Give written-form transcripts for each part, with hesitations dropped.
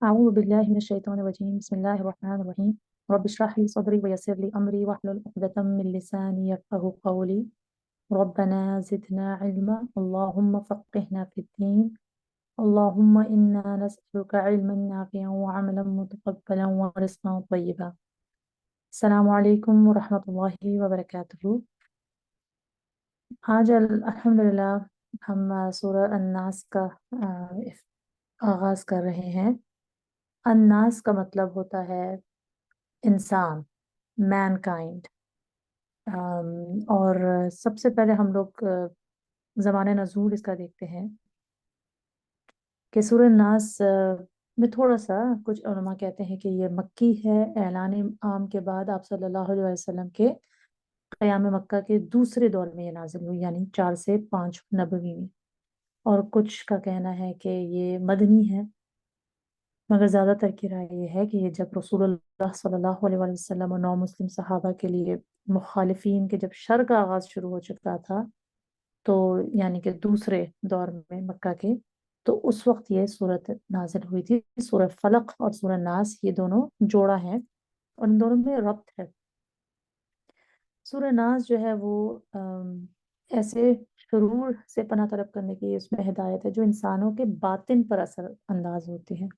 أعوذ بالله من الشيطان الرجيم بسم الله الرحمن الرحيم رب اشرح لي صدري ويسر لي أمري واحلل عقدة من لساني يفقهوا قولي ربنا زدنا علما اللهم فقهنا في الدين اللهم إنا نسألك علما نافعا وعملا متقبلا ورزقا طيبا السلام عليكم ورحمة الله وبركاته. آج الحمدللہ ہم سورہ الناس کا آغاز کر رہے ہیں۔ الناس کا مطلب ہوتا ہے انسان، مین کائنڈ۔ اور سب سے پہلے ہم لوگ زمانہ نزول اس کا دیکھتے ہیں کہ سورہ الناس میں تھوڑا سا کچھ علماء کہتے ہیں کہ یہ مکی ہے، اعلان عام کے بعد آپ صلی اللہ علیہ وسلم کے قیام مکہ کے دوسرے دور میں یہ نازل ہوئی، یعنی 4 سے 5 نبوی میں۔ اور کچھ کا کہنا ہے کہ یہ مدنی ہے، مگر زیادہ تر کی رائے یہ ہے کہ یہ جب رسول اللہ صلی اللہ علیہ وسلم اور 9 مسلم صحابہ کے لیے مخالفین کے جب شر کا آغاز شروع ہو چکا تھا، تو یعنی کہ دوسرے دور میں مکہ کے، تو اس وقت یہ صورت نازل ہوئی تھی۔ سورہ فلق اور سورہ ناس یہ دونوں جوڑا ہیں اور ان دونوں میں ربط ہے۔ سورہ ناس جو ہے وہ ایسے شرور سے پناہ طلب کرنے کی اس میں ہدایت ہے جو انسانوں کے باطن پر اثر انداز ہوتے ہیں،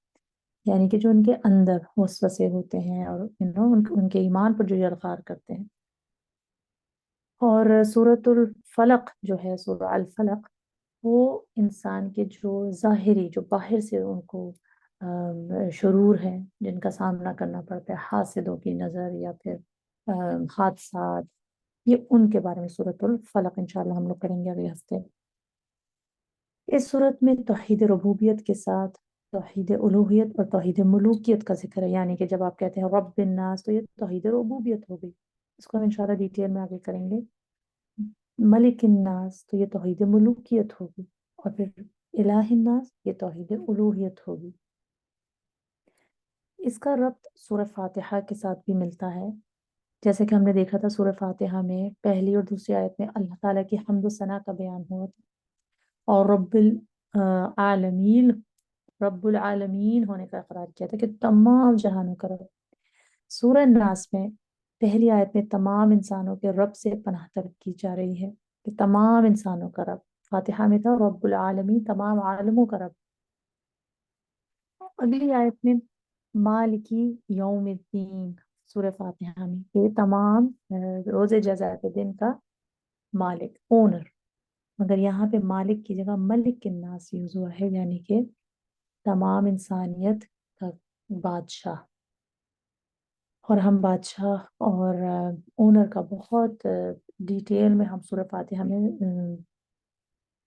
یعنی کہ جو ان کے اندر وسوسے ہوتے ہیں اور ان کے ایمان پر جو یلغار کرتے ہیں۔ اور سورۃ الفلق جو ہے، سورہ الفلق، وہ انسان کے جو ظاہری، جو باہر سے ان کو شرور ہیں جن کا سامنا کرنا پڑتا ہے، حاسدوں کی نظر یا پھر حادثات، یہ ان کے بارے میں سورۃ الفلق انشاءاللہ ہم لوگ کریں گے اگلے ہفتے۔ اس صورت میں توحید ربوبیت کے ساتھ توحید الوہیت اور توحید ملوکیت کا ذکر ہے، یعنی کہ جب آپ کہتے ہیں رب الناس تو یہ توحید ربوبیت ہو گئی، اس کو ہم انشاءاللہ ڈیٹیل میں آگے کریں گے۔ ملک الناس تو یہ توحید ملوکیت ہوگی، اور پھر الہ الناس یہ توحید الوہیت ہوگی۔ اس کا ربط سورہ فاتحہ کے ساتھ بھی ملتا ہے، جیسے کہ ہم نے دیکھا تھا سورہ فاتحہ میں پہلی اور دوسری آیت میں اللہ تعالیٰ کی حمد و ثنا کا بیان ہوا تھا، اور رب العالمین ہونے کا اقرار کیا تھا کہ تمام جہانوں کا رب۔ سورہ ناس میں پہلی آیت میں تمام انسانوں کے رب سے پناہ طلب کی جا رہی ہے کہ تمام انسانوں کا رب۔ فاتحہ میں تھا رب العالمین، تمام عالموں کا رب۔ اگلی آیت میں مالکی یوم الدین، سورہ فاتحہ میں، یہ تمام روز جزا کے دن کا مالک، اونر، مگر یہاں پہ مالک کی جگہ ملک الناس یوز ہوا ہے، یعنی کہ تمام انسانیت کا بادشاہ۔ اور ہم بادشاہ اور اونر کا بہت ڈیٹیل میں ہم سورہ فاتحہ میں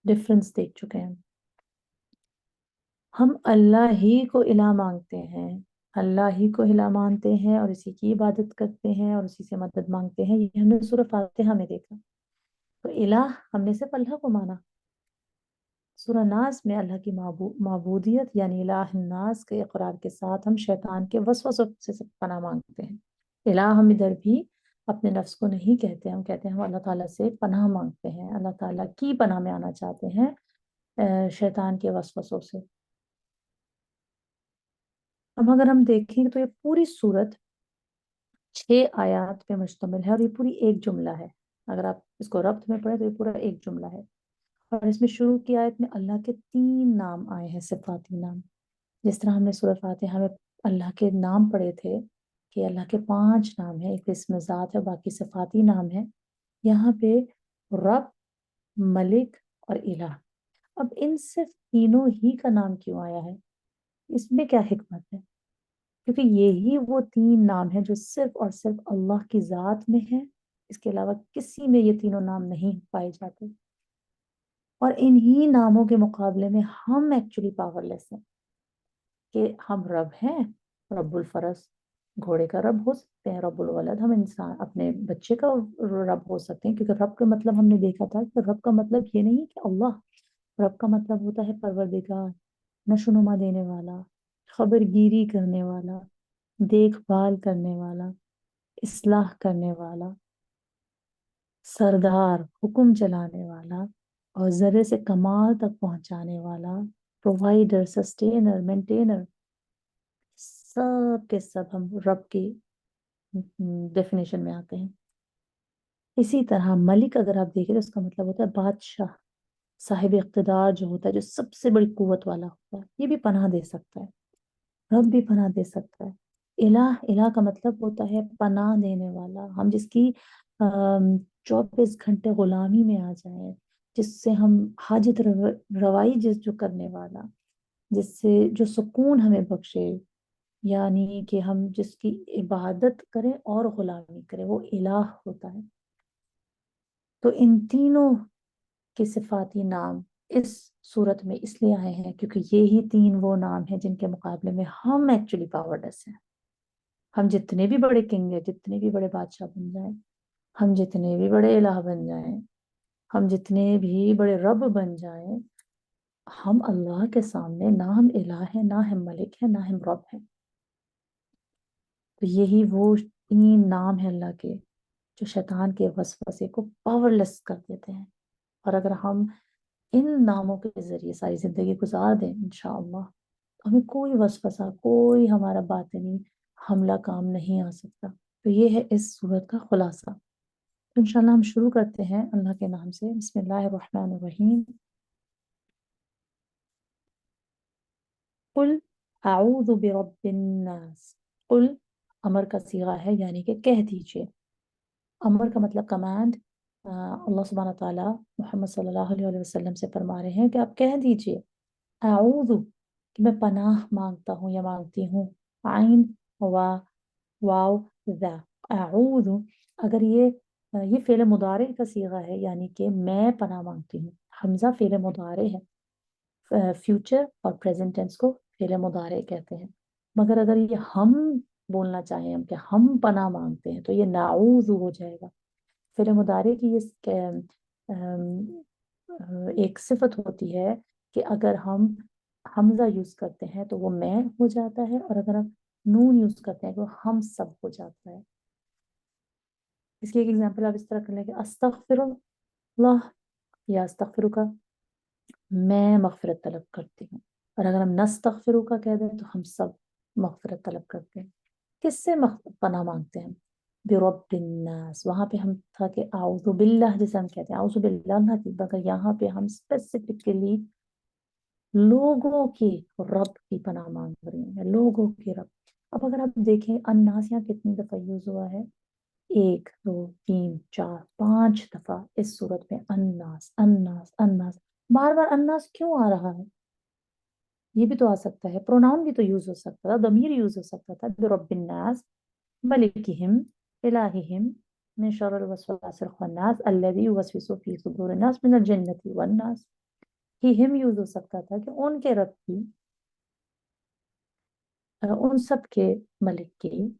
ڈفرنس دیکھ چکے ہیں۔ ہم اللہ ہی کو الہ مانگتے ہیں، اللہ ہی کو الہ مانتے ہیں اور اسی کی عبادت کرتے ہیں اور اسی سے مدد مانگتے ہیں، یہ ہم نے سورہ فاتحہ میں دیکھا۔ تو الہ ہم نے صرف اللہ کو مانا۔ سورہ ناس میں اللہ کی معبودیت یعنی الہ الناس کے اقرار کے ساتھ ہم شیطان کے وسوسوں سے پناہ مانگتے ہیں۔ الہ ہم ادھر بھی اپنے نفس کو نہیں کہتے، ہم کہتے ہیں ہم اللہ تعالیٰ سے پناہ مانگتے ہیں، اللہ تعالیٰ کی پناہ میں آنا چاہتے ہیں شیطان کے وسوسوں سے۔ اب اگر ہم دیکھیں تو یہ پوری صورت 6 آیات پہ مشتمل ہے اور یہ پوری ایک جملہ ہے۔ اگر آپ اس کو ربط میں پڑھیں تو یہ پورا ایک جملہ ہے، اور اس میں شروع کی آیت میں اللہ کے 3 نام آئے ہیں، صفاتی نام۔ جس طرح ہم نے سورہ فاتحہ میں اللہ کے نام پڑھے تھے کہ اللہ کے 5 نام ہیں، ایک اسم ذات ہے، باقی صفاتی نام ہے، یہاں پہ رب، ملک اور الہ۔ اب ان صرف تینوں ہی کا نام کیوں آیا ہے؟ اس میں کیا حکمت ہے؟ کیونکہ یہی وہ 3 نام ہیں جو صرف اور صرف اللہ کی ذات میں ہیں، اس کے علاوہ کسی میں یہ تینوں نام نہیں پائے جاتے، اور انہی ناموں کے مقابلے میں ہم ایکچولی پاور لیس ہیں کہ ہم رب ہیں۔ رب الفرس، گھوڑے کا رب ہو سکتے ہیں، رب الولد، ہم انسان اپنے بچے کا رب ہو سکتے ہیں، کیونکہ رب کا مطلب ہم نے دیکھا تھا کہ رب کا مطلب یہ نہیں کہ اللہ، رب کا مطلب ہوتا ہے پروردگار، نشو نما دینے والا، خبر گیری کرنے والا، دیکھ بھال کرنے والا، اصلاح کرنے والا، سردار، حکم چلانے والا، اور ذرے سے کمال تک پہنچانے والا، پرووائڈر، سسٹینر، مینٹینر۔ सब के सब हम रब की डेफिनेशन में आते हैं। इसी तरह मलिक अगर आप देखें तो उसका मतलब होता है बादशाह, साहिब इख्तिदार जो होता है, जो सबसे बड़ी कुव्वत वाला होता है, ये भी पनाह दे सकता है। रब भी पनाह दे सकता है। इलाह, इलाह का मतलब होता है पनाह देने वाला, हम जिसकी 24 घंटे गुलामी में आ जाए, जिससे हम हाजत रवाई जिस जो करने वाला, जिससे जो सुकून हमें बख्शे, यानी कि हम जिसकी इबादत करें और गुलामी करें, वो इलाह होता है। तो इन तीनों के सिफाती नाम इस सूरत में इसलिए आए हैं क्योंकि ये ही तीन वो नाम हैं जिनके मुकाबले में हम एक्चुअली पावरलेस हैं। हम जितने भी बड़े किंग हैं, जितने भी बड़े बादशाह बन जाएं, हम जितने भी बड़े इलाह बन जाएं, हम जितने भी बड़े रब बन जाएं, हम अल्लाह के सामने ना हम इलाह है, ना हम मलिक है, ना हम रब है। तो यही वो तीन नाम है अल्लाह के जो शैतान के वसवसे को पावरलेस कर देते हैं। और अगर हम इन नामों के जरिए सारी जिंदगी गुजार दें इंशाअल्लाह, तो हमें कोई वसवसा, कोई हमारा बातिनी हमला काम नहीं आ सकता। तो ये है इस सूरत का खुलासा। तो इंशाल्लाह हम शुरू करते हैं अल्लाह के नाम से। बिस्मिल्लाहिर्रहमानिर्रहीम। कुल आऊज़ु बिरब्बिन नास। कुल अमर का सीगा है, यानी कि कह दीजिए। अमर का मतलब कमांड। अल्लाह सुब्हानहू व तआला मोहम्मद सल्लल्लाहु अलैहि वसल्लम से फरमा रहे हैं कि आप कह दीजिए आऊज़ु, कि मैं पनाह मांगता हूँ या मांगती हूँ। आइन वा वाव ज़ा, आऊज़ु। अगर ये फ़ेल मुदारे का सीगा है, यानी कि मैं पनाह मांगती हूँ। हमजा फ़ेल मुदारे है। फ्यूचर और प्रेजेंट टेंस को फ़ेल मुदारे कहते हैं। मगर अगर ये हम बोलना चाहें, हम कि हम पनाह मांगते हैं, तो ये नाऊज़ु हो जाएगा। फ़ेल मुदारे की एक सिफत होती है कि अगर हम हमजा यूज करते हैं तो वो मैं हो जाता है, और अगर हम नून यूज करते हैं तो हम सब हो जाता है। इसकी एक एग्जांपल आप इस तरह कर लेंगे, अस्तगफिरुल्लाह या अस्तगफिरुका, मैं मगफिरत तलब करती हूँ। और अगर हम नस्तगफिरुका कह दें तो हम सब मगफिरत तलब करते हैं। किससे पनाह मांगते हैं? बिरब्बिन्नास। वहां पे हम था कि आउज़ु बिल्लाह, जैसे हम कहते हैं आउज़ु बिल्लाह ना थी, मगर यहाँ पे हम स्पेसिफिकली लोगों की रब की पनाह मांग रही हैं, लोगों के रब। अब अगर आप देखें अन्नास यहाँ कितनी दफा यूज हुआ है, 1 2 3 4 5 दफा इस सूरत में अन्नास अन्नास अन्नास। बार बार अन्नास क्यों आ रहा है? ये भी तो आ सकता है, प्रोनाउन भी तो यूज हो सकता था, दमीर यूज हो सकता था, बिरब्बिन्नास मलिकिहिम इलाहिहिम मिन शर्रिल वसवासिल खन्नास अल्लज़ी युवस्विसु फी सुदूरिन नास मिनल जिन्नति वन नास। ही हिम यूज हो सकता था कि उनके रब की, उन सब के मलिक की,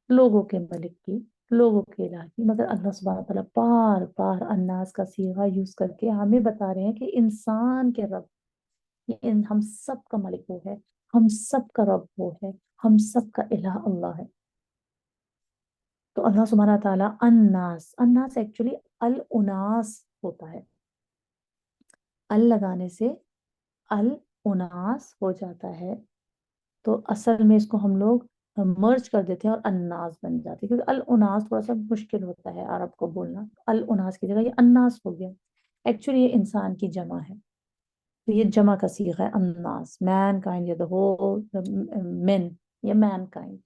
लोगों के मलिक की, लोगों के इलाह की। मगर अल्लाह सुब्हानहू व तआला बार बार अन्नास का सीगा यूज करके हमें बता रहे हैं कि इंसान के रब, ये इन हम सब का मलिक वो है, हम सब का रब वो है, हम सब का इलाह अल्लाह है। तो अल्लाह सुब्हानहू व तआला अन्नास, अन्नास एक्चुअली अल उनास होता है। अल लगाने से अल उनास हो जाता है। तो असल में इसको हम लोग मर्ज कर देते हैं और अन्नास बन जाती है, क्योंकि अल उनास थोड़ा सा मुश्किल होता है अरब को बोलना। अल उनास की जगह ये अन्नास हो गया। एक्चुअली ये इंसान की जमा है, तो ये जमा का सीगा है अन्नास, मैन काइंड या द होल मेन, या मैन काइंड।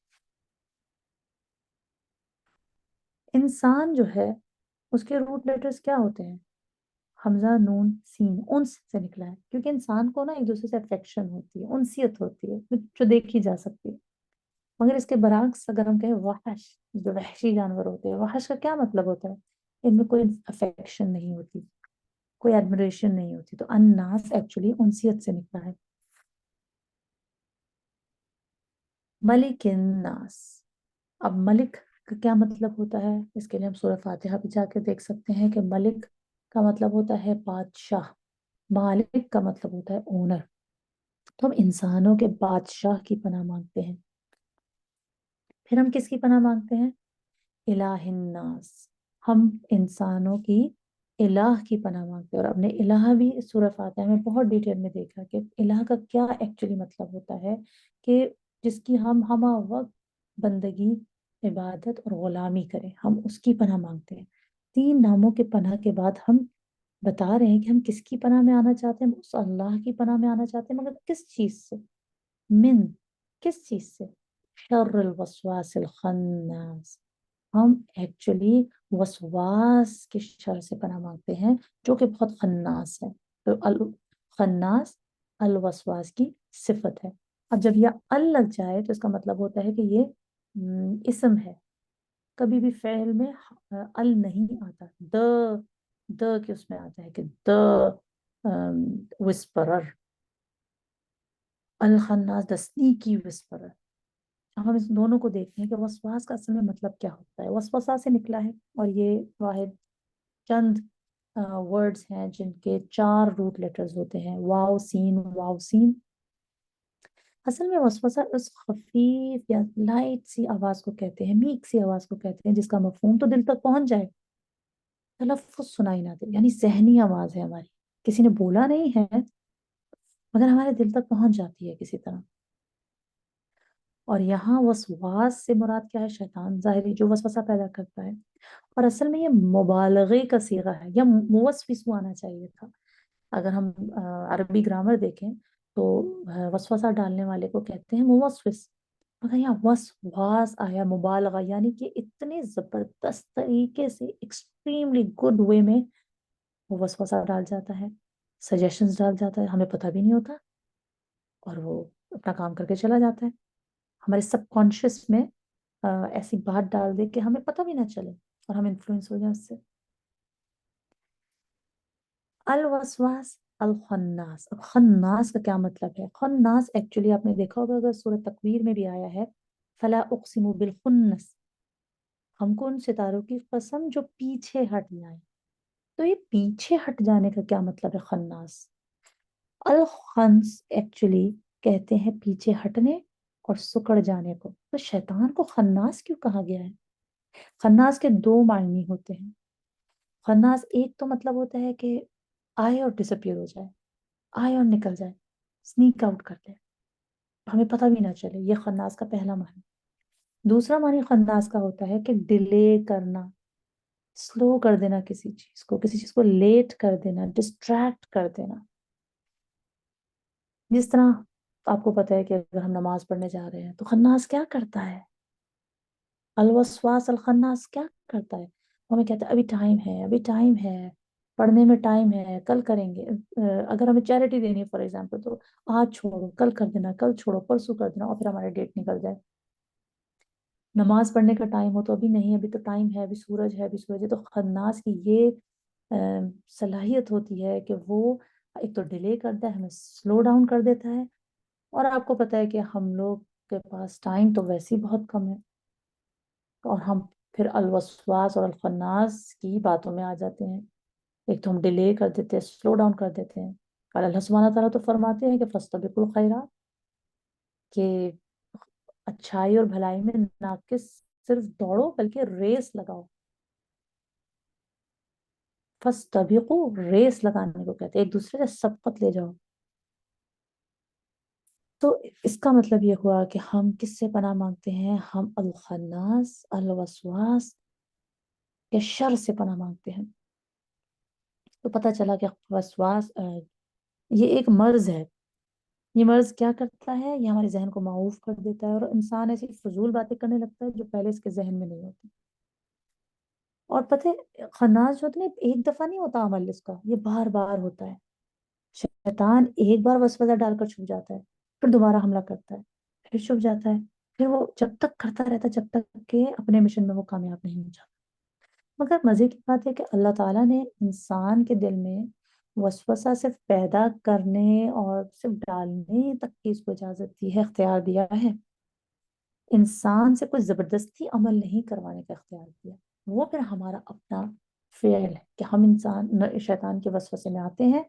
इंसान जो है उसके रूट लेटर्स क्या होते हैं? हमजा नून सीन, उन्स से निकला है, क्योंकि इंसान को ना एक दूसरे से अफेक्शन होती है, उनसियत होती है जो देखी जा सकती है। मगर इसके बरक्स अगर हम कहें वहश, जो वहशी जानवर होते हैं, वहश का क्या मतलब होता है? इनमें कोई अफेक्शन नहीं होती, कोई एडमिरेशन नहीं होती। तो अन्नास एक्चुअली उनसियत से निकला है। मलिक नास। अब मलिक का क्या मतलब होता है? इसके लिए हम सूरह फातिहा भी जाके देख सकते हैं कि मलिक का मतलब होता है बादशाह, मालिक का मतलब होता है ओनर। तो हम इंसानों के बादशाह की पनाह मांगते हैं। फिर हम किसकी पनाह मांगते हैं? इलाहिन्नास। हम इंसानों की इलाह की पनाह मांगते हैं। और अपने इलाह भी सूरह फातिहा में बहुत डिटेल में देखा कि इलाह का क्या एक्चुअली मतलब होता है। कि جس کی ہم ہمہ وقت بندگی، عبادت اور غلامی کریں، ہم اس کی پناہ مانگتے ہیں۔ 3 ناموں کے پناہ کے بعد ہم بتا رہے ہیں کہ ہم کس کی پناہ میں آنا چاہتے ہیں، ہم اس اللہ کی پناہ میں آنا چاہتے ہیں، مگر کس چیز سے؟ من، کس چیز سے؟ شر الوسواس الخناس، ہم ایکچولی وسواس کے شر سے پناہ مانگتے ہیں جو کہ بہت خناس ہے۔ تو خناس الوسواس کی صفت ہے۔ اب جب یہ ال لگ جائے تو اس کا مطلب ہوتا ہے کہ یہ اسم ہے۔ کبھی بھی فعل میں ال نہیں آتا، د کے اس میں آتا ہے کہ د وسپرر، الخناس د سنیکی وسپرر۔ اب ہم اس دونوں کو دیکھتے ہیں کہ وسواس کا اصل میں مطلب کیا ہوتا ہے۔ وسوسہ سے نکلا ہے، اور یہ واحد چند ورڈز ہیں جن کے 4 روٹ لیٹرز ہوتے ہیں، واو سین واو سین۔ اصل میں وسوسہ اس خفیف یا لائٹ سی آواز کو کہتے ہیں، میک سی آواز کو کہتے ہیں، جس کا مفہوم تو دل تک پہنچ جائے، تلفظ سنائی نہ دے، یعنی ذہنی آواز ہے ہماری، کسی نے بولا نہیں ہے مگر ہمارے دل تک پہنچ جاتی ہے کسی طرح۔ اور یہاں وسواس سے مراد کیا ہے؟ شیطان، ظاہری جو وسوسہ پیدا کرتا ہے۔ اور اصل میں یہ مبالغے کا صیغہ ہے، یا موسوس آنا چاہیے تھا۔ اگر ہم عربی گرامر دیکھیں تو وسوسہ ڈالنے والے کو کہتے ہیں موسوس، مگر یہاں وسواس آیا مبالغہ، یعنی کہ اتنے زبردست طریقے سے، ایکسٹریملی گڈ وے میں وہ وسوسہ ڈال جاتا ہے، سجیشنز ڈال جاتا ہے، ہمیں پتہ بھی نہیں ہوتا، اور وہ اپنا کام کر کے چلا جاتا ہے۔ ہمارے سب کانشیس میں ایسی بات ڈال دے کہ ہمیں پتہ بھی نہ چلے اور ہم انفلوئنس ہو جائیں اس سے۔ الوسواس الخناس، اب خناس کا کیا مطلب ہے؟ خناس ایکچولی آپ نے دیکھا ہوگا، اگر سورۃ تکویر میں بھی آیا ہے، فلا اقسم بالخنس، ہم کو ان ستاروں کی قسم جو پیچھے ہٹ جائیں۔ تو یہ پیچھے ہٹ جانے کا کیا مطلب ہے؟ خناس، الخنس ایکچولی کہتے ہیں پیچھے ہٹنے اور سکڑ جانے کو۔ تو شیطان کو خناس کیوں کہا گیا ہے؟ خناس کے 2 معنی ہوتے ہیں۔ خناس ایک تو مطلب ہوتا ہے کہ آئے اور ڈس اپیئر ہو جائے، آئے اور نکل جائے، سنیک آؤٹ کر لے، ہمیں پتہ بھی نہ چلے، یہ خناس کا پہلا معنی۔ دوسرا معنی خناس کا ہوتا ہے کہ ڈیلے کرنا، سلو کر دینا کسی چیز کو لیٹ کر دینا، ڈسٹریکٹ کر دینا۔ جس طرح آپ کو پتہ ہے کہ اگر ہم نماز پڑھنے جا رہے ہیں تو خناس کیا کرتا ہے؟ الوسواس الخناس کیا کرتا ہے؟ ہمیں کہتا ہے ابھی ٹائم ہے، ابھی ٹائم ہے، پڑھنے میں ٹائم ہے، کل کریں گے۔ اگر ہمیں چیریٹی دینی ہے فار ایگزامپل، تو آج چھوڑو، کل کر دینا، کل چھوڑو، پرسوں کر دینا، اور پھر ہماری ڈیٹ نکل جائے۔ نماز پڑھنے کا ٹائم ہو تو ابھی نہیں، ابھی تو ٹائم ہے، ابھی سورج ہے، ابھی سورج ہے۔ تو خناس کی یہ صلاحیت ہوتی ہے کہ وہ ایک تو ڈیلے کرتا ہے، ہمیں سلو ڈاؤن کر دیتا ہے، اور آپ کو پتہ ہے کہ ہم لوگ کے پاس ٹائم تو ویسے ہی بہت کم ہے، اور ہم پھر الوسواس اور الخناس کی باتوں میں آ جاتے ہیں۔ ایک تو ہم ڈیلے کر دیتے ہیں، سلو ڈاؤن کر دیتے ہیں، اور اللہ سبحانہ تعالیٰ تو فرماتے ہیں کہ فاستبقوا الخیرات، کہ اچھائی اور بھلائی میں ناقص صرف دوڑو بلکہ ریس لگاؤ۔ فاستبقوا، ریس لگانے کو کہتے ہیں، ایک دوسرے سے سبقت لے جاؤ۔ تو اس کا مطلب یہ ہوا کہ ہم کس سے پناہ مانگتے ہیں؟ ہم الخناس الوسواس کے شر سے پناہ مانگتے ہیں۔ تو پتہ چلا کہ وسواس یہ ایک مرض ہے۔ یہ مرض کیا کرتا ہے؟ یہ ہمارے ذہن کو معوف کر دیتا ہے، اور انسان ایسی فضول باتیں کرنے لگتا ہے جو پہلے اس کے ذہن میں نہیں ہوتی۔ اور پتہ ہے خناس جو ہوتا ہے نا، ایک دفعہ نہیں ہوتا عمل اس کا، یہ بار بار ہوتا ہے۔ شیطان ایک بار وسوسہ ڈال کر چھپ جاتا ہے، پھر دوبارہ حملہ کرتا ہے، پھر چھپ جاتا ہے، پھر وہ جب تک کرتا رہتا ہے جب تک کہ اپنے مشن میں وہ کامیاب نہیں ہو جاتا۔ مگر مزے کی بات ہے کہ اللہ تعالیٰ نے انسان کے دل میں وسوسہ صرف پیدا کرنے اور صرف ڈالنے تک کی اس کو اجازت دی ہے، اختیار دیا ہے۔ انسان سے کوئی زبردستی عمل نہیں کروانے کا اختیار دیا، وہ پھر ہمارا اپنا فعل ہے کہ ہم انسان شیطان کے وسوسے میں آتے ہیں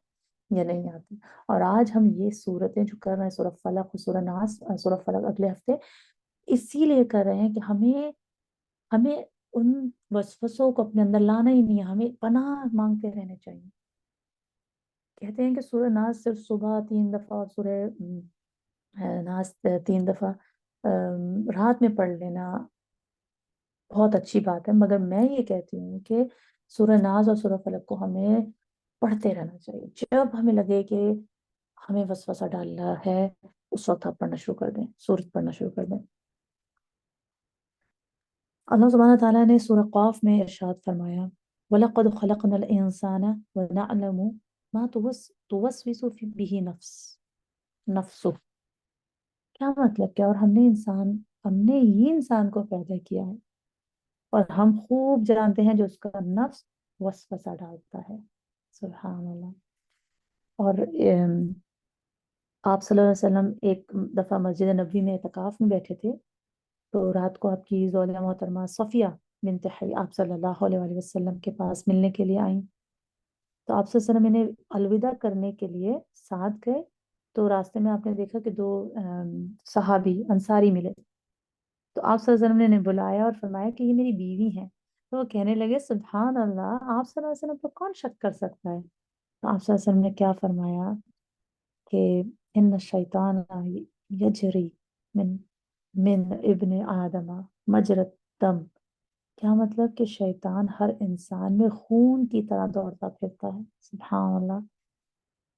یا نہیں آتے۔ اور آج ہم یہ صورتیں جو کر رہے ہیں، سورہ فلق اور سورہ ناس، سورہ فلق اگلے ہفتے اسی لیے کر رہے ہیں کہ ہمیں ان وسوسوں کو اپنے اندر لانا ہی نہیں ہے، ہمیں پناہ مانگتے رہنے چاہیے۔ کہتے ہیں کہ سورہ ناس صرف صبح 3 دفعہ اور سورہ ناس 3 دفعہ रात में पढ़ लेना बहुत अच्छी बात है, मगर मैं ये कहती हूँ कि सूरह नाज और सूरह फलक को हमें पढ़ते रहना चाहिए। जब हमें लगे कि हमें वसवसा डाल रहा है, उस वक्त आप पढ़ना शुरू कर दें, सूरत पढ़ना शुरू कर दें। अल्लाह सुब्हानहू व तआला ने सूरह क़ाफ में इरशाद फरमाया, वलक़द ख़लक़नल इंसाना व नअलमु मा तुवस्विसु बिही नफ्सुह। क्या मतलब, क्या, और हमने ही इंसान को पैदा किया है और हम खूब जानते हैं जो उसका नफ्स वसवसा डालता है। सुभान अल्लाह। और आप सल्लल्लाहु अलैहि वसल्लम एक दफ़ा मस्जिद नबवी में इतकाफ में बैठे थे, तो रात को आपकी ज़ौजा मोहतरमा सफ़िया बिनत हयy आप सल्लल्लाहु अलैहि वसल्लम के पास मिलने के लिए आई। तो आप सल्लल्लाहु अलैहि वसल्लम इन्हें अलविदा करने के लिए साथ गए, तो रास्ते में आपने देखा कि दो सहाबी अंसारी मिले। तो आप सल्लल्लाहु अलैहि वसल्लम ने इन्हें बुलाया और फरमाया कि ये मेरी बीवी हैं। तो वो कहने लगे, सुभान अल्लाह, आप सल्लल्लाहु अलैहि वसल्लम पर कौन शक कर सकता है। तो आप सल्लल्लाहु अलैहि वसल्लम ने क्या फरमाया कि इन शैतान यजरी मिन मिन इब्न आदमा मजरत दम। क्या मतलब कि शैतान हर इंसान में खून की तरह दौड़ता फिरता है। सुभान अल्लाह।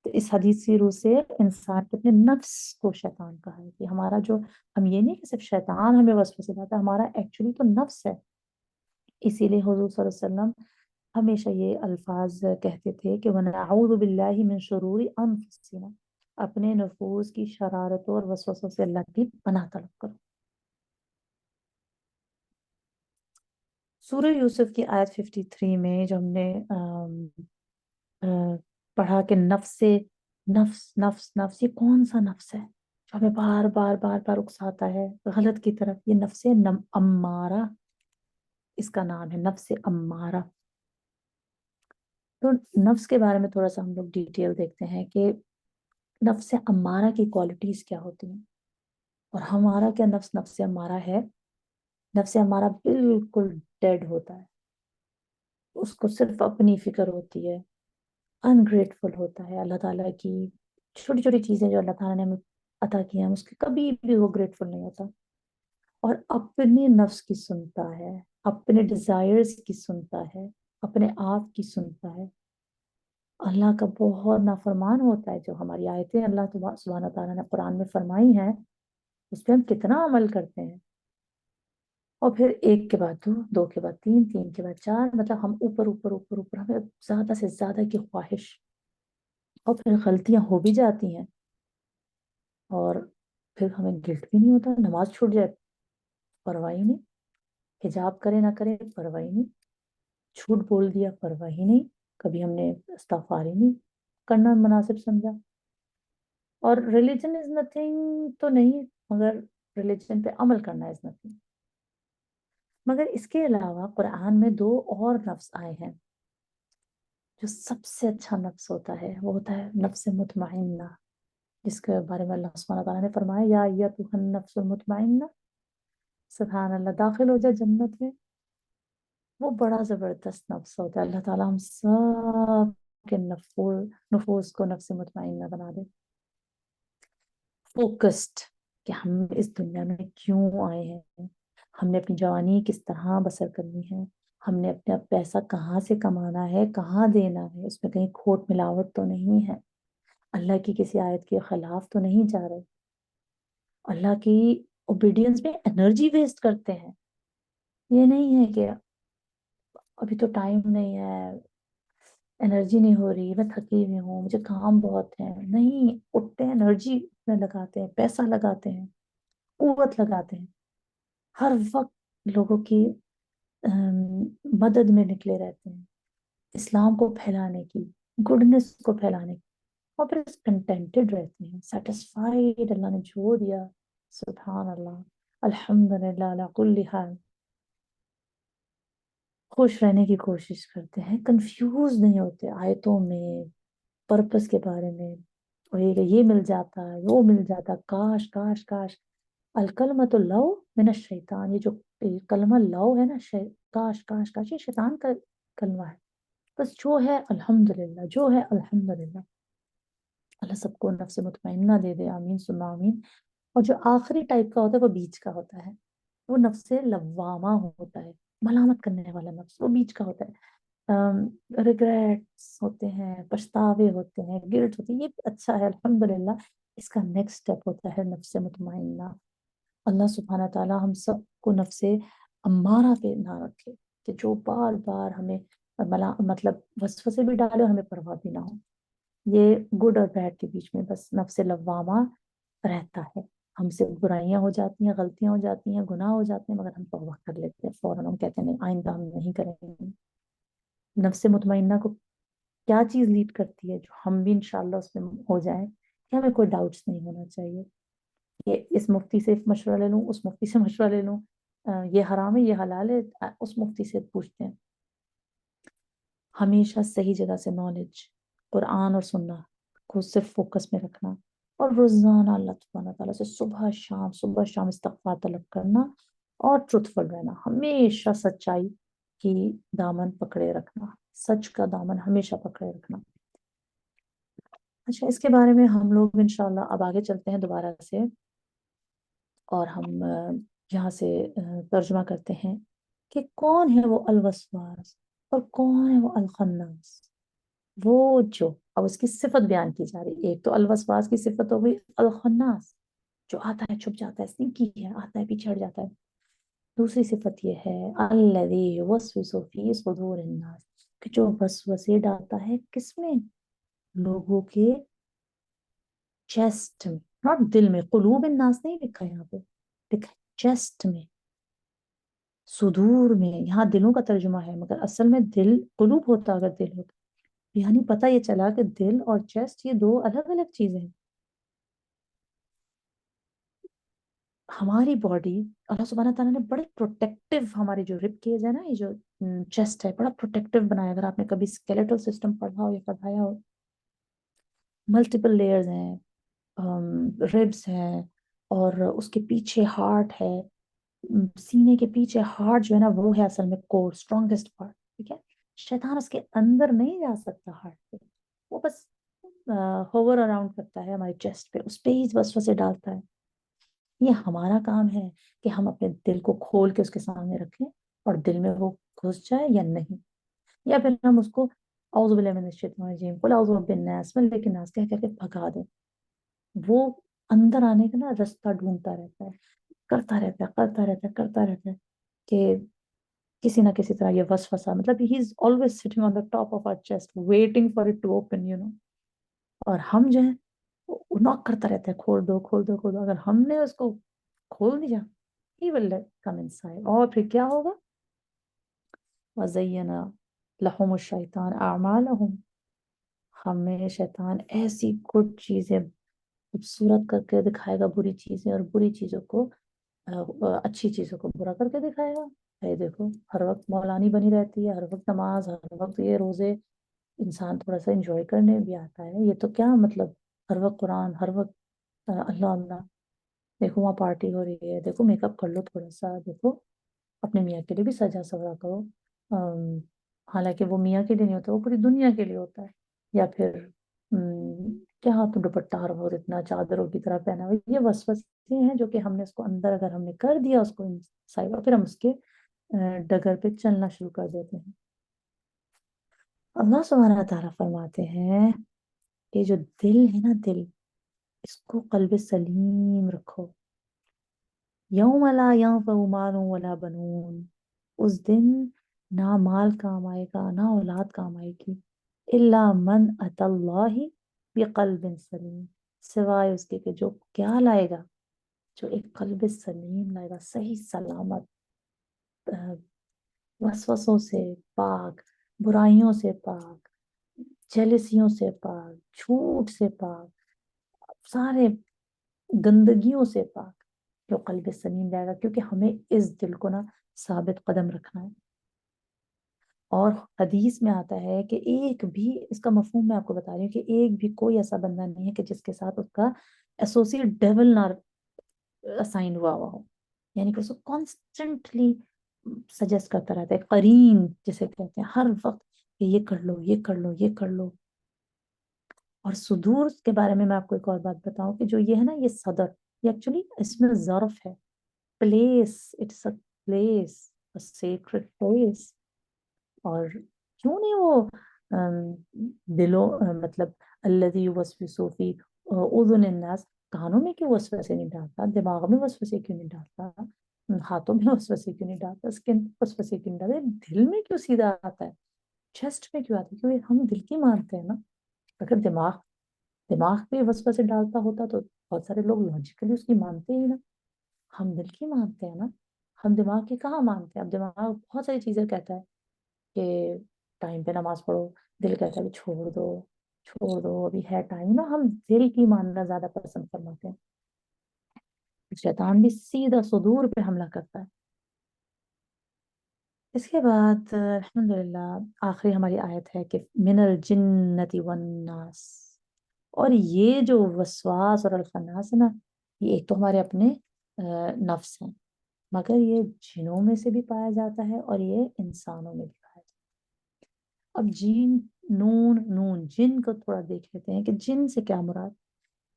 तो इस हदीसी रूह से इंसान के अपने नफ्स को शैतान कहा है कि हमारा जो, हम ये नहीं कि सिर्फ शैतान हमें वसवसे लाता है, हमारा एक्चुअली तो नफ्स है। इसीलिए हुजूर सल्लल्लाहु अलैहि वसल्लम हमेशा ये अल्फाज कहते थे कि वनअऊज़ु बिल्लाहि मिन शुरूरि अनफुसिना, अपने नफूस की शरारतों और वसवसों से अल्लाह की पनाह तलब करो। सूरह यूसुफ की आयत 53 में जो हमने अ, पढ़ा कि नफ्स से, नफ्स नफ्स नफ्स, ये कौन सा नफ्स है जो हमें बार बार बार बार उकसाता है गलत की तरफ। ये नफ्स अम्मारा, इसका नाम है नफ्स अम्मारा। तो नफ्स के बारे में थोड़ा सा हम लोग डिटेल देखते हैं कि नफ्स अम्मारा की क्वालिटीज क्या होती हैं और हमारा क्या नफ्स नफ्स अम्मारा है। नफ्स अम्मारा बिल्कुल डेड होता है, उसको सिर्फ अपनी फिक्र होती है, अनग्रेटफुल होता है अल्लाह ताला की छोटी छोटी चीजें जो अल्लाह ताला ने हमें अता की हैं उसके कभी भी वो ग्रेटफुल नहीं होता, और अपने नफ्स की सुनता है, अपने डिजायर्स की सुनता है, अपने आप की सुनता है। अल्लाह का बहुत नाफरमान होता है। जो हमारी आयतें अल्लाह सुब्हानहू तआला ने कुरान में फरमाई हैं, उस पर हम कितना अमल करते हैं। और फिर एक के बाद दो, दो के बाद तीन, तीन के बाद चार, मतलब हम ऊपर ऊपर ऊपर ऊपर, हमें ज्यादा से ज्यादा की ख्वाहिश, और फिर गलतियां हो भी जाती हैं और फिर हमें गिल्ट भी नहीं होता। नमाज छूट जाए, परवाह ही नहीं। हिजाब करे ना करे, परवाह ही नहीं। झूठ बोल दिया, परवाह ही नहीं। कभी हमने इस्तिग़फ़ार ही नहीं करना मुनासिब समझा। और रिलीजन इज नथिंग तो नहीं, मगर रिलीजन पे अमल करना इज नथिंग। मगर इसके अलावा कुरान में दो और नफ्स आए हैं। जो सबसे अच्छा नफ्स होता है वो होता है नफ्स मुतमइन्ना, जिसके बारे में अल्लाह सुब्हानहू व तआला ने फरमाया, या अय्युहन नफ्सुल मुतमइन्ना, सुभान अल्लाह, दाखिल हो जाए जन्नत में। वो बड़ा जबरदस्त नफ्स होता है। अल्लाह ताला हम सब के नफूस को नफ्स मुतमइन्ना बना दे। फोकस्ड, कि हम इस दुनिया में क्यों आए हैं, हमने अपनी जवानी किस तरह बसर करनी है, हमने अपना पैसा कहाँ से कमाना है, कहाँ देना है, उसमें कहीं खोट मिलावट तो नहीं है, अल्लाह की किसी आयत के खिलाफ तो नहीं जा रहे, अल्लाह की ओबीडियंस में एनर्जी वेस्ट करते हैं। ये नहीं है कि अभी तो टाइम नहीं है, एनर्जी नहीं हो रही, मैं थकी हुई हूँ, मुझे काम बहुत है। नहीं, उठते हैं, एनर्जी में लगाते हैं, पैसा लगाते हैं, कुव्वत लगाते हैं, हर वक्त लोगों की मदद में निकले रहते हैं, इस्लाम को फैलाने की, गुडनेस को फैलाने की। और फिर कंटेंटेड रहते हैं, सेटिस्फाइड, अल्लाह ने जो दिया, सुभान अल्लाह, अल्हम्दुलिल्लाह अला कुल्ली हाल, खुश रहने की कोशिश करते हैं, कंफ्यूज नहीं होते आयतों में, पर्पस के बारे में। और ये मिल जाता है, वो मिल जाता, काश काश काश। अल कलमतु लौ मिन शैतान, ये जो कलमा लौ है ना, काश काश काश, ये शैतान का कलमा है। बस जो है अल्हम्दुलिल्लाह, जो है अल्हम्दुलिल्लाह। अल्लाह सबको नफ्स मुतमइन्ना दे दे, आमीन सुम्मा आमीन। اور جو آخری ٹائپ کا ہوتا ہے وہ بیچ کا ہوتا ہے، وہ نفس لوامہ ہوتا ہے، ملامت کرنے والا نفس، وہ بیچ کا ہوتا ہے۔ ریگریٹس ہوتے ہیں، پچھتاوے ہوتے ہیں، گلٹ ہوتی ہے، یہ اچھا ہے الحمدللہ۔ اس کا نیکسٹ اسٹیپ ہوتا ہے نفس مطمئنہ۔ اللہ سبحانہ تعالیٰ ہم سب کو نفس امارہ پہ نہ رکھے کہ جو بار بار ہمیں مطلب وسوسے بھی ڈالے اور ہمیں پرواہ بھی نہ ہو۔ یہ گڈ اور بیڈ کے بیچ میں بس نفس لوامہ رہتا ہے، ہم سے برائیاں ہو جاتی ہیں، غلطیاں ہو جاتی ہیں، گناہ ہو جاتے ہیں، مگر ہم توبہ کر لیتے ہیں فوراً، ہم کہتے ہیں نہیں آئندہ ہم نہیں کریں گے۔ نفس مطمئنہ کو کیا چیز لیڈ کرتی ہے جو ہم بھی انشاءاللہ اس میں ہو جائیں کہ ہمیں کوئی ڈاؤٹس نہیں ہونا چاہیے کہ اس مفتی سے مشورہ لے لوں، اس مفتی سے مشورہ لے لوں، یہ حرام ہے یہ حلال ہے، اس مفتی سے پوچھتے ہیں۔ ہمیشہ صحیح جگہ سے نالج، قرآن اور سننا کو صرف فوکس میں رکھنا، اور روزانہ اللہ سبحانہ تعالیٰ سے صبح شام استغفار طلب کرنا، اور ٹروتفل رہنا، ہمیشہ سچائی کی دامن پکڑے رکھنا، سچ کا دامن ہمیشہ پکڑے رکھنا۔ اچھا، اس کے بارے میں ہم لوگ انشاءاللہ اب آگے چلتے ہیں دوبارہ سے، اور ہم یہاں سے ترجمہ کرتے ہیں کہ کون ہے وہ الوسواس اور کون ہے وہ الخناس۔ وہ جو اب اس کی صفت بیان کی جا رہی ہے، ایک تو الوسواس کی صفت ہو گئی، الخناس جو آتا ہے چھپ جاتا ہے، سنکی ہے، آتا ہے پیچھے ہٹ جاتا ہے۔ دوسری صفت یہ ہے الذی یوسوس فی صدور الناس، کہ جو وسوسے ڈالتا ہے کس میں؟ لوگوں کے چیسٹ میں، ناٹ دل میں، قلوب الناس نہیں لکھا یہاں پہ، لکھا چیسٹ میں، صدور میں، یہاں دلوں کا ترجمہ ہے مگر اصل میں دل قلوب ہوتا اگر دل ہوتا، یعنی پتہ یہ چلا کہ دل اور چیسٹ یہ دو الگ الگ چیزیں ہیں۔ ہماری باڈی اللہ سبحانہ تعالیٰ نے بڑے پروٹیکٹیو، ہماری جو رب کیج ہے نا، یہ جو چیسٹ ہے بڑا پروٹیکٹیو بنایا، اگر آپ نے کبھی اسکیلیٹل سسٹم پڑھا ہو یا پڑھایا ہو، ملٹیپل لیئرز ہیں، ربس ہیں، اور اس کے پیچھے ہارٹ ہے، سینے کے پیچھے ہارٹ جو ہے نا وہ ہے اصل میں کور، اسٹرانگیسٹ پارٹ، ٹھیک ہے؟ شیطان اس کے اندر نہیں جا سکتا ہارٹ پہ، وہ بس ہوور اراؤنڈ کرتا ہے ہمارے چیسٹ پہ، اس پہ ہی وسوسے ڈالتا ہے۔ یہ ہمارا کام ہے کہ ہم اپنے دل کو کھول کے اس کے سامنے رکھیں، اور دل میں وہ گھس جائے یا نہیں، یا پھر ہم اس کو اعوذ باللہ من الشیطان الرجیم قل اعوذ برب الناس ملک الناس کہہ کہہ کے بھگا دیں۔ وہ اندر آنے کا نا راستہ ڈھونڈتا رہتا ہے، کرتا رہتا ہے کہ کسی نہ کسی طرح یہ وسوسہ، مطلب ہی is always sitting on the top of our chest waiting for it to open, اور ہم جو ہے ناک کرتا رہتا ہے کھول دو کھول دو کھول دو، اگر ہم نے اس کو کھول دیا he will come inside، اور پھر کیا ہوگا؟ وَزَيَّنَ لَهُمُ الشَّيْطَانُ أَعْمَالَهُمْ، ہمیں شیطان ایسی گڈ چیزیں خوبصورت کر کے دکھائے گا، بری چیزیں اور بری چیزوں کو اچھی چیزوں کو برا کر کے دکھائے گا۔ ہے دیکھو ہر وقت مولانی بنی رہتی ہے، ہر وقت نماز، ہر وقت یہ روزے، انسان تھوڑا سا انجوائے کرنے بھی آتا ہے، یہ تو کیا مطلب ہر وقت قرآن، ہر وقت اللہ اللہ، دیکھو وہاں پارٹی ہو رہی ہے، دیکھو میک اپ کر لو تھوڑا سا، دیکھو اپنے میاں کے لیے بھی سجا سورا کرو، حالانکہ وہ میاں کے لیے نہیں ہوتا، وہ پوری دنیا کے لیے ہوتا ہے۔ یا پھر کیا تو دوپٹہ ہر وقت اتنا چادروں کی طرح پہنا ہوا، یہ وسوسے ہیں جو کہ ہم نے اس کو اندر اگر ہم نے کر دیا اس کو سائبہ، پھر ہم اس کے ڈگر پہ چلنا شروع کر دیتے ہیں۔ اللہ سبحانہ تعالیٰ فرماتے ہیں کہ جو دل ہے نا، دل، اس کو قلب سلیم رکھو، یوم لا ينفع مال ولا بنون، اس دن نہ مال کام آئے گا نہ اولاد کام آئے گی، الا من اتى اللہ بقلب سلیم، سوائے اس کے کہ جو کیا لائے گا، جو ایک قلب سلیم لائے گا، صحیح سلامت، وسوسوں سے پاک، برائیوں سے پاک، جیلسیوں سے پاک، جھوٹ سے پاک، سارے گندگیوں سے پاک، جو قلب سلیم لائے گا، کیونکہ ہمیں اس دل کو نا ثابت قدم رکھنا ہے۔ اور حدیث میں آتا ہے کہ ایک بھی، اس کا مفہوم میں آپ کو بتا رہی ہوں کہ ایک بھی کوئی ایسا بندہ نہیں ہے کہ جس کے ساتھ اس کا ایسوسیٹ ڈیول نہ اسائن ہوا ہو، یعنی کہ اس کو کانسٹنٹلی سجیسٹ کرتا رہتا ہے، قرین جسے کہتے ہیں، ہر وقت کہ یہ کر لو یہ کر لو یہ کر لو۔ اور صدور کے بارے میں آپ کو ایک اور بات بتاؤں کہ جو یہ ہے نا، یہ صدر، ये एक्चुअली इसमें ज़र्फ है, place, it's a place, a sacred place. और क्यों नहीं वो दिलो मतलब अल्लज़ी युवस्विसु फी उज़ुनिन नास, कानों में क्यों वसवसे नहीं डालता, दिमाग में वसवसे क्यों नहीं डालता, हाथों में वसवसे क्यों नहीं डालता, स्किन वसवसे क्यों नहीं डालता, दिल में क्यों सीधा आता है, चेस्ट में क्यों आता है? क्योंकि हम दिल की मानते हैं ना। अगर दिमाग दिमाग पे वसवसे डालता होता तो बहुत सारे लोग लॉजिकली उसकी मानते ही ना। हम दिल की मानते हैं ना, हम दिमाग की कहाँ मानते हैं? अब दिमाग बहुत सारी चीजें कहता है कि टाइम पे नमाज पढ़ो, दिल कहता है कि छोड़ दो अभी है टाइम ना, हम दिल की मानना ज्यादा पसंद फरमाते हैं। शैतान भी सीधा सुदूर पे हमला करता है। इसके बाद अल्हम्दुलिल्लाह आखिरी हमारी आयत है कि मिनल जिन्नति वन्नास। और ये जो वसवास और अल-खन्नास है ना, ये एक तो हमारे अपने नफ्स हैं, मगर ये जिनों में से भी पाया जाता है और ये इंसानों में भी पाया जाता है। अब जीन, नून नून, जिन को थोड़ा देख लेते हैं कि जिन से क्या मुराद।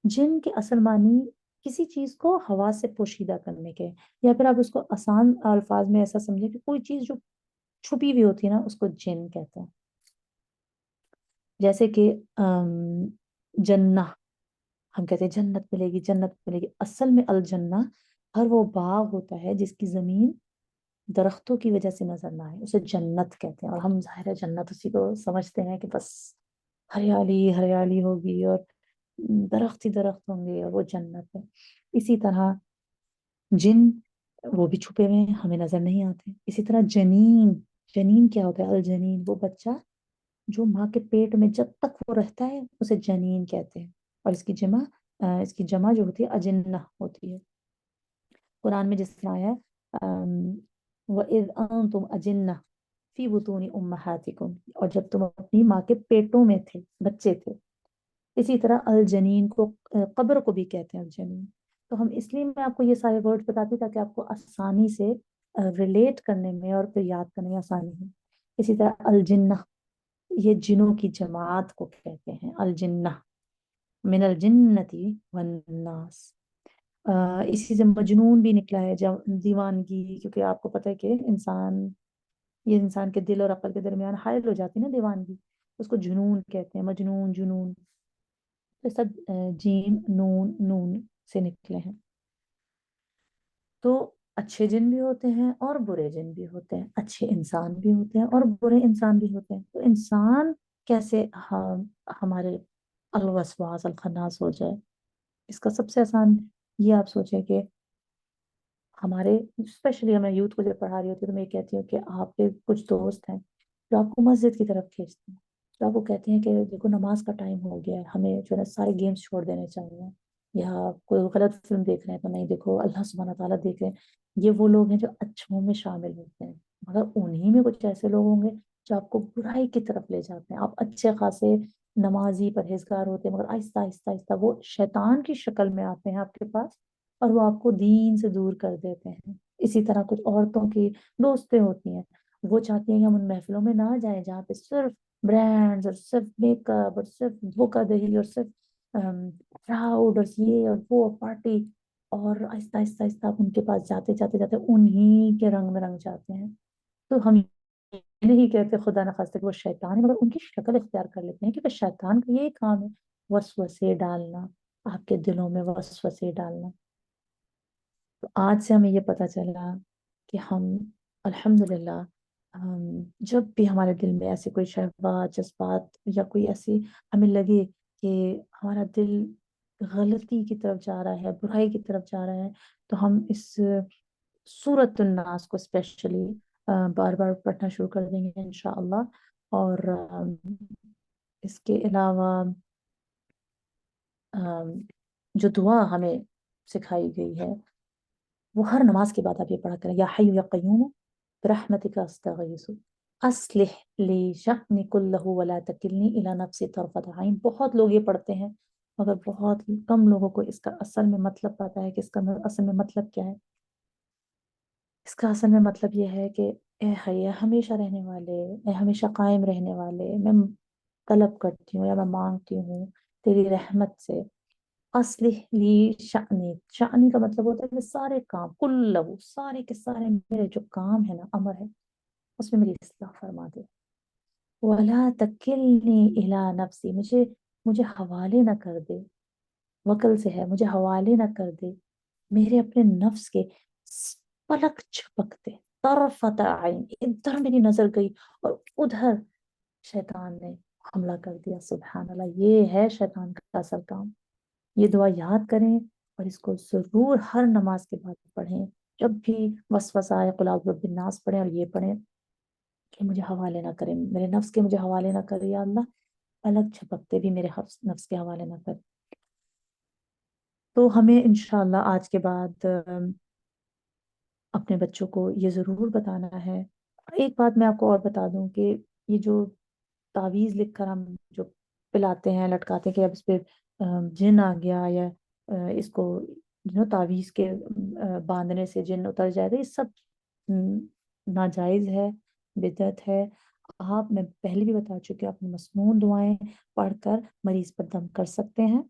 जिन के असल मानी किसी चीज को हवा से पोशीदा करने के, या फिर आप उसको आसान अल्फाज में ऐसा समझे कि कोई चीज जो छुपी हुई होती है ना, उसको जिन कहते हैं। जैसे कि जन्ना, हम कहते हैं जन्नत मिलेगी जन्नत मिलेगी, असल में अल जन्ना हर वो बाग होता है जिसकी जमीन दरख्तों की वजह से नजर ना आए, उसे जन्नत कहते हैं। और हम जाहिर है जन्नत उसी को समझते हैं कि बस हरियाली हरियाली होगी और दरख्त ही दरख्त होंगे और वो जन्नत है। इसी तरह जिन, वो भी छुपे हुए हैं, हमें नजर नहीं आते। इसी तरह जनीन, जनीन क्या होता है? अल जनीन, वो बच्चा जो माँ के पेट में जब तक वो रहता है उसे जनीन कहते हैं। और इसकी जमा जो होती है अजिन्ना होती है। कुरान में जिस तरह आया है, व इज़ अंतुम अजिन्ना फी बुतूनी उम्महातिकुम, और जब तुम अपनी माँ के पेटों में थे, बच्चे थे। इसी तरह अल जनीन को, कब्र को भी कहते हैं अल जनीन। तो हम इसलिए मैं आपको ये सारे वर्ड बताती हूँ ताकि आपको आसानी से रिलेट करने में और फिर याद करने में आसानी हो। इसी तरह अल जिन्ना, ये जिनों की जमात को कहते हैं, अल जिन्ना, मिनल जिन्नति वन्नास। इसी से मजनून भी निकला है, जब दीवानगी, क्योंकि आपको पता है कि ये इंसान के दिल और अकल के दरमियान हायल हो जाती है ना दीवानगी, उसको जुनून कहते हैं, मजनून जुनून। तो सब जीन नून नून से निकले हैं। तो अच्छे जिन भी होते हैं और बुरे जिन भी होते हैं, अच्छे इंसान भी होते हैं और बुरे इंसान भी होते हैं। तो इंसान कैसे हमारे अलवसवास अलखन्नास हो जाए, इसका सबसे आसान ये आप सोचें कि हमारे, स्पेशली मैं यूथ को जब पढ़ा रही होती हूँ तो मैं ये कहती हूँ कि आपके कुछ दोस्त हैं जो आपको मस्जिद की तरफ खींचते हैं, तो आपको कहते हैं कि देखो नमाज का टाइम हो गया है, हमें जो है सारे गेम्स छोड़ देने चाहिए, या कोई गलत फिल्म देख रहे हैं तो नहीं देखो, अल्लाह सुब्हाना ताला देख रहे हैं। ये वो लोग हैं जो अच्छों में शामिल होते हैं, मगर उन्हीं में कुछ ऐसे लोग होंगे जो आपको बुराई की तरफ ले जाते हैं। आप अच्छे खासे नमाजी परहेजगार होते हैं, मगर आहिस्ता आहिस्ता आहिस्ता वो शैतान की शक्ल में आते हैं आपके पास, और वो आपको दीन से दूर कर देते हैं। इसी तरह कुछ औरतों की दोस्तें होती हैं, वो चाहती हैं कि हम उन महफिलों में ना जाएं जहाँ पे सिर्फ ब्रांड्स और सिर्फ मेकअप और सिर्फ धोखाधड़ी और सिर्फ क्राउड और ये और वो पार्टी। और आहिस्ता आहिस्ता आहिस्ता आप उनके पास जाते जाते जाते उन्हीं के रंग में रंग जाते हैं। तो हम ये नहीं कहते खुदा न खास्ते कि वो शैतान है, मगर उनकी शक्ल इख्तियार कर लेते हैं, क्योंकि शैतान का यही काम है, वसवसे डालना, आपके दिलों में वसवसे डालना। तो आज से हमें ये पता चला कि हम अल्हम्दुलिल्लाह, हम जब भी हमारे दिल में ऐसे कोई शहवात जज्बात या कोई ऐसी हमें लगे कि हमारा दिल गलती की तरफ जा रहा है, बुराई की तरफ जा रहा है, तो हम इस सूरत नास को स्पेशली बार बार पढ़ना शुरू कर देंगे इंशाअल्लाह। और इसके अलावा अम, जो दुआ हमें सिखाई गई है, वो हर नमाज के बाद आप ये पढ़ा करें, या हय्यु या कय्यूम बिरहमतिका अस्तगीसु अस्लिह ली शअनी कुल्लहु वला तकिलनी इला नफ्सी तरफत आइन। बहुत लोग ये पढ़ते हैं, मगर बहुत कम लोगों को इसका असल में मतलब पता है कि इसका असल में मतलब क्या है। इसका असल में मतलब ये है कि ए हय्या हमेशा रहने वाले, ए हमेशा कायम रहने वाले, मैं तलब करती हूँ या मैं मांगती हूँ तेरी रहमत से अस्लिह ली शानी, शानी का मतलब होता है कि सारे काम, कुल्लहू, सारे के सारे मेरे जो काम है ना, अमर है, उसमें मेरी इस्लाह फरमा दे। वला तकिलनी इला नफ्सी, मुझे मुझे हवाले ना कर दे, वकल से है, मुझे हवाले ना कर दे मेरे अपने नफ्स के पलक झपकते, तरफत आइन, इधर मेरी नजर गई और उधर शैतान ने हमला कर दिया। सुबहान अल्लाह, ये है शैतान का असल काम। ये दुआ याद करें और इसको जरूर हर नमाज के बाद पढ़ें। जब भी वसवसा आए कुल औज़ु बिरब्बिन नास पढ़ें और ये पढ़ें कि मुझे हवाले ना करें, मेरे नफ्स के मुझे हवाले ना करे या अल्लाह, पलक झपकते भी मेरे नफ्स के हवाले ना कर। तो हमें इंशाल्लाह आज के बाद अपने बच्चों को ये ज़रूर बताना है। एक बात मैं आपको और बता दूं कि ये जो तावीज़ लिखकर हम जो पिलाते हैं, लटकाते हैं कि अब इस पे जिन आ गया या इसको तावीज़ के बांधने से जिन उतर जाएगा, ये सब नाजायज़ है, बिदअत है। आप, मैं पहले भी बता चुकी हूँ, अपनी मसनून दुआएं पढ़कर मरीज पर दम कर सकते हैं,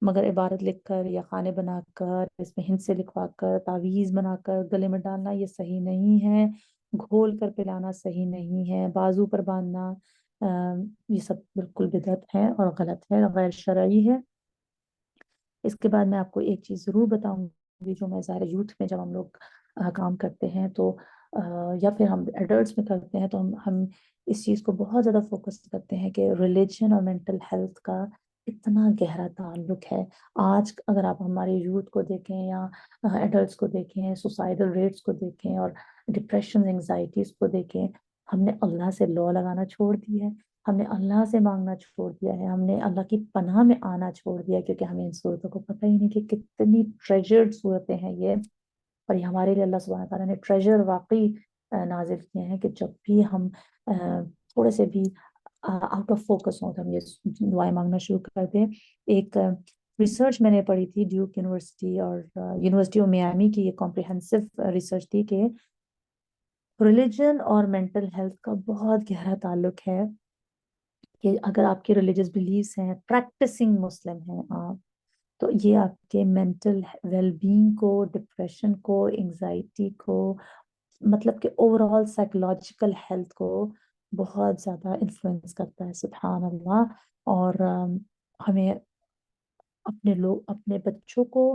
मगर इबारत लिखकर या खाने बनाकर इसमें हिंद से लिखवा कर तावीज़ बनाकर गले में डालना ये सही नहीं है। घोल कर पिलाना सही नहीं है। बाजू पर बांधना, ये सब बिल्कुल बिदअत है और गलत है, गैर शरई है। इसके बाद मैं आपको एक चीज़ ज़रूर बताऊंगी, जो मैं ज़ाहिर यूथ में जब हम लोग काम करते हैं तो या फिर हम एडल्ट्स में करते हैं तो हम इस चीज़ को बहुत ज़्यादा फोकस करते हैं कि रिलीजन और मेंटल हेल्थ का इतना गहरा ताल्लुक है। आज अगर आप हमारे यूथ को देखें या एडल्ट्स को देखें, सुसाइडल रेट्स को देखें और डिप्रेशन एंजाइटीज को देखें, हमने अल्लाह से लॉ लगाना छोड़ दिया है, हमने अल्लाह से मांगना छोड़ दिया है, हमने अल्लाह की पनाह में आना छोड़ दिया है, क्योंकि हमें इन सूरतों को पता ही नहीं कि कितनी ट्रेजर्ड सूरतें हैं ये। और ये हमारे लिए अल्लाह सुब्हानहू तआला ने ट्रेजर वाकई नाजिल किए हैं कि जब भी हम अ, थोड़े से भी आउट ऑफ फोकस हो तो हम ये दुआएं मांगना शुरू कर दें। एक रिसर्च मैंने पढ़ी थी, ड्यूक यूनिवर्सिटी और यूनिवर्सिटी ऑफ मियामी की, ये कॉम्प्रिहेंसिव रिसर्च थी कि रिलीजन और मेंटल हेल्थ का बहुत गहरा ताल्लुक है। कि अगर आपके रिलीजियस बिलीव्स हैं, प्रैक्टिसिंग मुस्लिम हैं आप, तो ये आपके मेंटल वेलबींग को, डिप्रेशन को, एंजाइटी को, मतलब कि ओवरऑल साइकोलॉजिकल हेल्थ को बहुत ज़्यादा इन्फ्लुएंस करता है। सुभान अल्लाह। और हमें अपने लोग, अपने बच्चों को,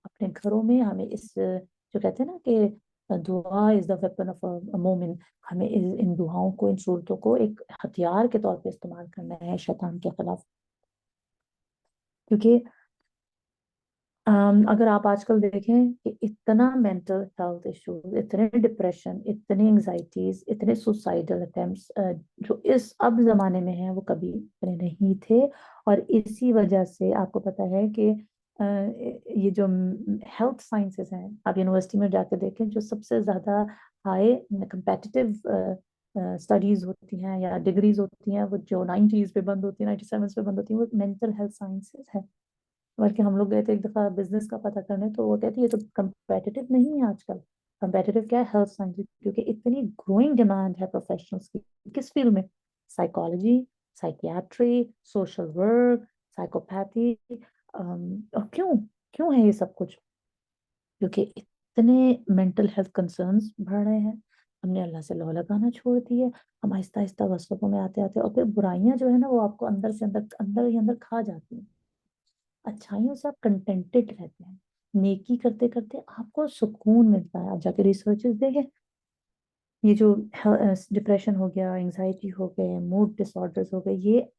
अपने घरों में हमें इस जो कहते हैं ना कि दुआ is the weapon of a मोमिन, हमें इन दुआओं को, इन सूरतों को एक हथियार के तौर पे इस्तेमाल करना है शैतान के खिलाफ। क्योंकि अगर आप आजकल देखें कि इतना मेंटल हेल्थ इश्यूज, इतने डिप्रेशन, इतने एंजाइटीज, इतने सुसाइडल अटेम्प्ट्स जो इस अब जमाने में हैं, वो कभी इतने नहीं थे। और इसी वजह से आपको पता है कि ये जो हेल्थ साइंसेस हैं, आप यूनिवर्सिटी में जाके देखें, जो सबसे ज्यादा हाई कंपेटिटिव स्टडीज होती हैं या डिग्रीज होती हैं, वो जो 90s पे बंद होती है, 97 पे बंद होती है, वो मेंटल हेल्थ साइंसेस है। बल्कि हम लोग गए थे एक दफा बिजनेस का पता करने, तो वो कहती है ये तो कंपेटिटिव नहीं है आजकल। कंपेटिटिव क्या है? Health science. क्योंकि इतनी ग्रोइंग डिमांड है प्रोफेशनल्स की। किस फील्ड में? Psychology, psychiatry, social work, psychopathy. और क्यों क्यों है ये सब कुछ? क्योंकि इतने मेंटल हेल्थ कंसर्न्स बढ़ रहे हैं। हमने अल्लाह से लौ लगाना छोड़ दिया। हम आहिस्ता आहिस्ता वसवसों में आते आते, और फिर बुराइयां जो है ना, वो आपको अंदर से अंदर, अंदर ही अंदर खा जाती हैं। अच्छाइयों से आप कंटेंटेड रहते हैं। नेकी करते करते आपको सुकून मिलता है। आप जाके रिसर्चेस देखें, ये जो डिप्रेशन हो गया, एंजाइटी हो गए, मूड डिसऑर्डर्स हो गए, ये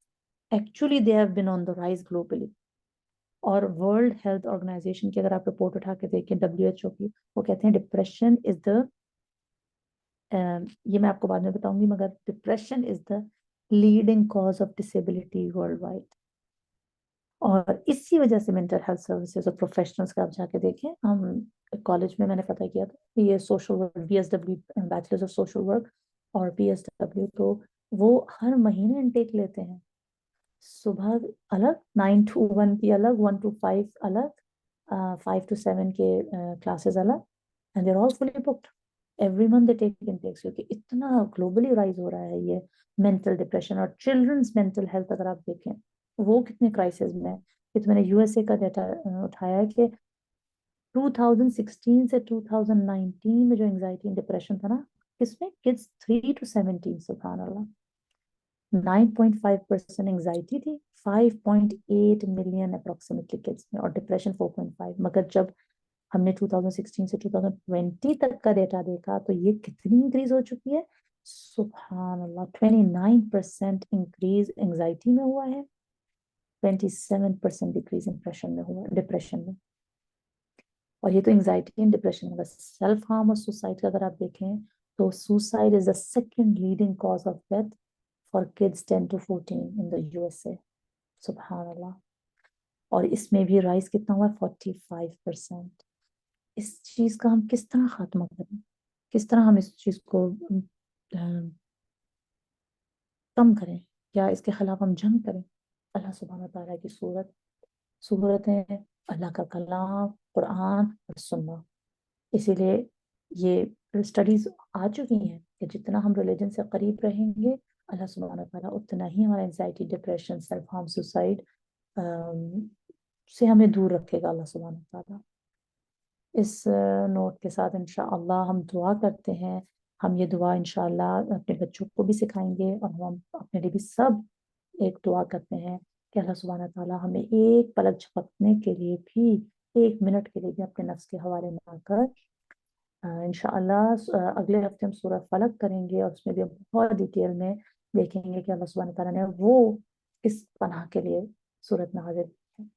actually they have been on the rise globally. और वर्ल्ड हेल्थ ऑर्गेनाइजेशन की अगर आप रिपोर्ट उठा के देखें, WHO की, वो कहते हैं डिप्रेशन इज द, ये मैं आपको बाद में बताऊंगी, मगर depression is the leading cause of disability world wide. और इसी वजह से मेंटल हेल्थ सर्विसेज और प्रोफेशनल्स का आप जाके देखें। हम कॉलेज में मैंने पता किया था कि ये social work, BSW, bachelors of social work और PSW, तो वो हर महीने इनटेक लेते हैं। सुबह अलग 9 to 1 की अलग, 1 to 5 अलग, 5 to 7 के क्लासेस अलग, and there all fully booked. Every month they take intakes, क्योंकि इतना ग्लोबली राइज हो रहा है ये मेंटल डिप्रेशन। और चिल्ड्रंस मेंटल हेल्थ अगर आप देखें, वो कितने क्राइसिस में है। ये तो मैंने यूएसए का डाटा उठाया है कि 2016 से 2019 में जो एंजाइटी एंड डिप्रेशन था ना, किसमें, किड्स 3 to 17, सुभान अल्लाह, 9.5% एंजाइटी थी 5.8 मिलियन अप्रोक्सीमेटली किड्स में, और डिप्रेशन 4.5। मगर जब हमने 2016 से 2020 तक का डेटा देखा तो ये कितनी इंक्रीज हो चुकी है, सुभान अल्लाह, 29% इंक्रीज एंजाइटी में हुआ है, 27% डिक्रीज इंप्रेशन में हुआ, डिप्रेशन में। और ये तो एंजाइटी एंड डिप्रेशन होगा। सेल्फ हार्म और सुसाइड का अगर आप देखें तो suicide is the second leading cause of death for kids 10 to 14 in the USA, सुभान अल्लाह। और इसमें भी राइज कितना हुआ है, 45%। इस चीज का हम किस तरह खात्मा करें, किस तरह हम इस चीज को कम करें, या इसके खिलाफ हम जंग करें। अल्लाह सुब्हानहू व तआला की सूरत है, अल्लाह का कलाम, कुरान और सुन्ना। इसीलिए ये स्टडीज आ चुकी हैं कि जितना हम रिलीजन से करीब रहेंगे, अल्लाह सुब्हानहू व तआला उतना ही हमारा anxiety, depression, self harm, suicide से हमें दूर रखेगा अल्लाह सुब्हानहू व तआला। इस नोट के साथ इंशाअल्लाह हम दुआ करते हैं। हम ये दुआ इंशाअल्लाह अपने बच्चों को भी सिखाएंगे, और हम अपने लिए भी सब एक दुआ करते हैं कि अल्लाह सुब्हानहू व तआला हमें एक पलक झपकने के लिए भी, 1 मिनट के लिए भी अपने नफ्स के हवाले ना कर। इंशाअल्लाह अगले हफ्ते हम सूरह फलक करेंगे, और उसमें भी हम बहुत डिटेल में देखेंगे कि अल्लाह सुब्हानहू व तआला ने वो किस पनाह के लिए सूरत नाज़िल की है।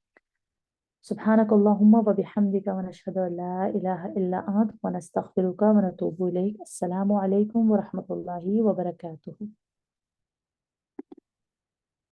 सुब्हानक अल्लाहुम्मा व बिहम्दिका व नशहदु अल्ला इलाहा इल्ला अंत व नस्तगफिरुका व नतूबु इलैक। अस्सलामु अलैकुम व रहमतुल्लाहि व बरकातुहू।